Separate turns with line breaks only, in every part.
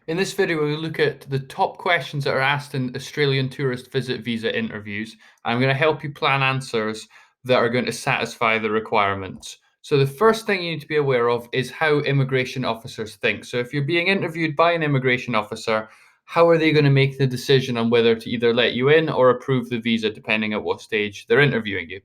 In this video, we'll look at the top questions that are asked in Australian tourist visit visa interviews. I'm going to help you plan answers that are going to satisfy the requirements. So the first thing you need to be aware of is how immigration officers think. So if you're being interviewed by an immigration officer, how are they going to make the decision on whether to either let you in or approve the visa, depending at what stage they're interviewing you?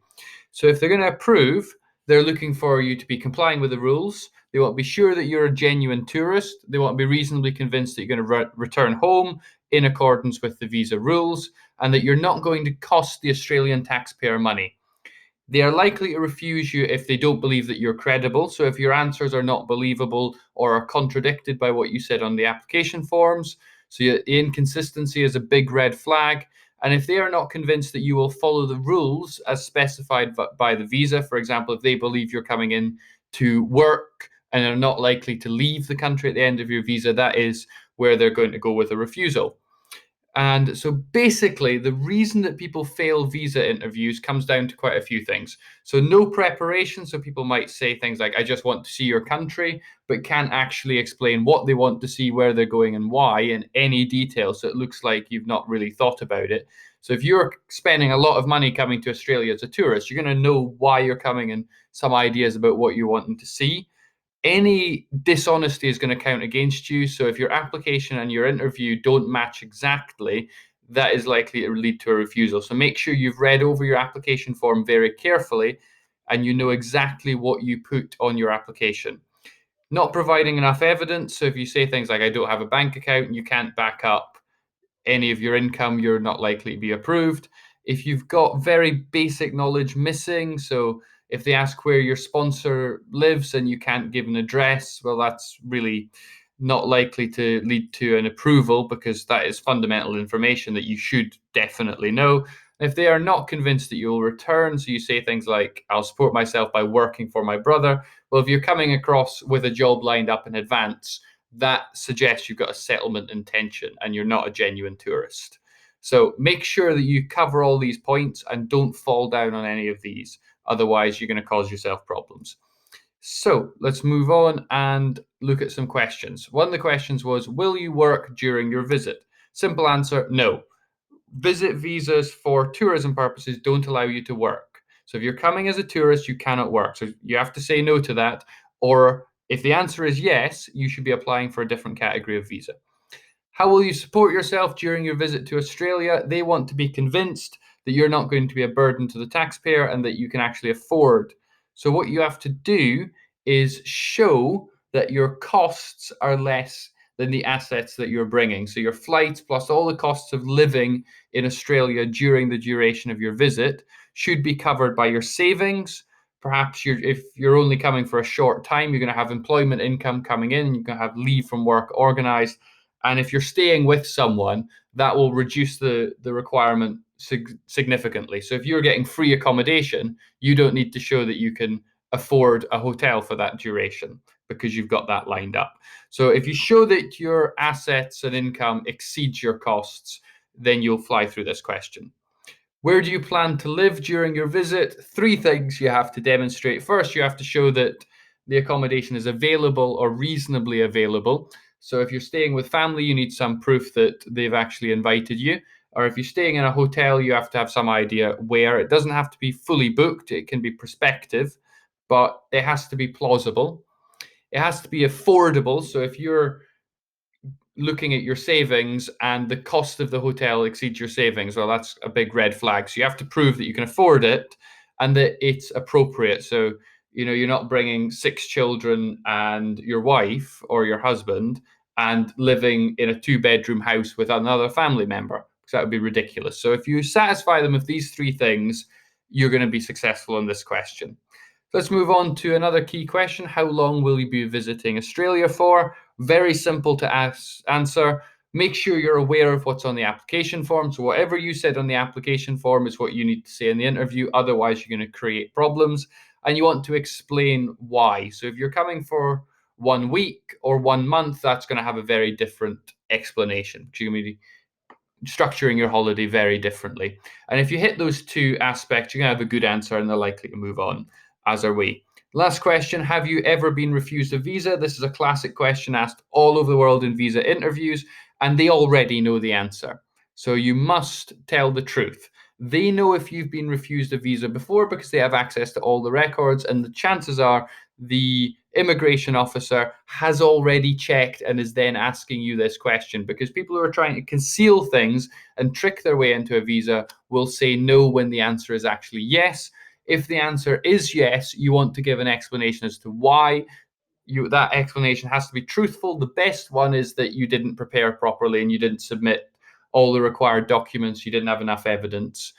So if they're going to approve, they're looking for you to be complying with the rules. They want to be sure that you're a genuine tourist. They want to be reasonably convinced that you're going to return home in accordance with the visa rules and that you're not going to cost the Australian taxpayer money. They are likely to refuse you if they don't believe that you're credible. So if your answers are not believable or are contradicted by what you said on the application forms, so the inconsistency is a big red flag. And if they are not convinced that you will follow the rules as specified by the visa, for example, if they believe you're coming in to work and are not likely to leave the country at the end of your visa, that is where they're going to go with a refusal. And so basically, the reason that people fail visa interviews comes down to quite a few things. So, no preparation. So, people might say things like, I just want to see your country, but can't actually explain what they want to see, where they're going, and why in any detail. So, it looks like you've not really thought about it. So, if you're spending a lot of money coming to Australia as a tourist, you're going to know why you're coming and some ideas about what you're wanting to see. Any dishonesty is going to count against you. So if your application and your interview don't match exactly, that is likely to lead to a refusal. So make sure you've read over your application form very carefully and you know exactly what you put on your application. Not providing enough evidence. So if you say things like, I don't have a bank account, and you can't back up any of your income, you're not likely to be approved. If you've got very basic knowledge missing, so if they ask where your sponsor lives and you can't give an address, well, that's really not likely to lead to an approval because that is fundamental information that you should definitely know. If they are not convinced that you'll return, so you say things like, I'll support myself by working for my brother. Well, if you're coming across with a job lined up in advance, that suggests you've got a settlement intention and you're not a genuine tourist. So make sure that you cover all these points and don't fall down on any of these. Otherwise, you're going to cause yourself problems. So let's move on and look at some questions. One of the questions was, will you work during your visit? Simple answer, no. Visit visas for tourism purposes don't allow you to work. So if you're coming as a tourist, you cannot work. So you have to say no to that. Or if the answer is yes, you should be applying for a different category of visa. How will you support yourself during your visit to Australia? They want to be convinced that you're not going to be a burden to the taxpayer and that you can actually afford. So, what you have to do is show that your costs are less than the assets that you're bringing. So, your flights plus all the costs of living in Australia during the duration of your visit should be covered by your savings. Perhaps if you're only coming for a short time, you're going to have employment income coming in, you're going to have leave from work organized, and if you're staying with someone, that will reduce the requirement significantly. So if you're getting free accommodation, you don't need to show that you can afford a hotel for that duration because you've got that lined up. So if you show that your assets and income exceeds your costs, then you'll fly through this question. Where do you plan to live during your visit? Three things you have to demonstrate. First, you have to show that the accommodation is available or reasonably available. So if you're staying with family, you need some proof that they've actually invited you. Or if you're staying in a hotel, you have to have some idea where. It doesn't have to be fully booked, it can be prospective, but it has to be plausible. It has to be affordable. So if you're looking at your savings and the cost of the hotel exceeds your savings, well, that's a big red flag. So you have to prove that you can afford it and that it's appropriate. So, you're not bringing six children and your wife or your husband and living in a two-bedroom house with another family member, because that would be ridiculous. So if you satisfy them with these three things, you're going to be successful in this question. Let's move on to another key question. How long will you be visiting Australia for? Very simple to answer. Make sure you're aware of what's on the application form. So whatever you said on the application form is what you need to say in the interview. Otherwise, you're going to create problems. And you want to explain why. So if you're coming for 1 week or 1 month, that's going to have a very different explanation. You're going to be structuring your holiday very differently. And if you hit those two aspects, you're going to have a good answer and they're likely to move on, as are we. Last question, have you ever been refused a visa? This is a classic question asked all over the world in visa interviews, and they already know the answer. So you must tell the truth. They know if you've been refused a visa before because they have access to all the records, and the chances are the immigration officer has already checked and is then asking you this question, because people who are trying to conceal things and trick their way into a visa will say no when the answer is actually yes. If the answer is yes, you want to give an explanation as to why. That explanation has to be truthful. The best one is that you didn't prepare properly and you didn't submit all the required documents, you didn't have enough evidence.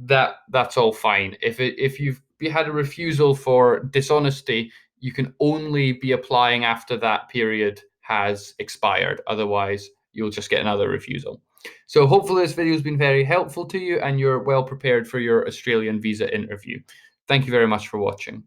That's all fine. If you've had a refusal for dishonesty, you can only be applying after that period has expired. Otherwise, you'll just get another refusal. So hopefully this video has been very helpful to you and you're well prepared for your Australian visa interview. Thank you very much for watching.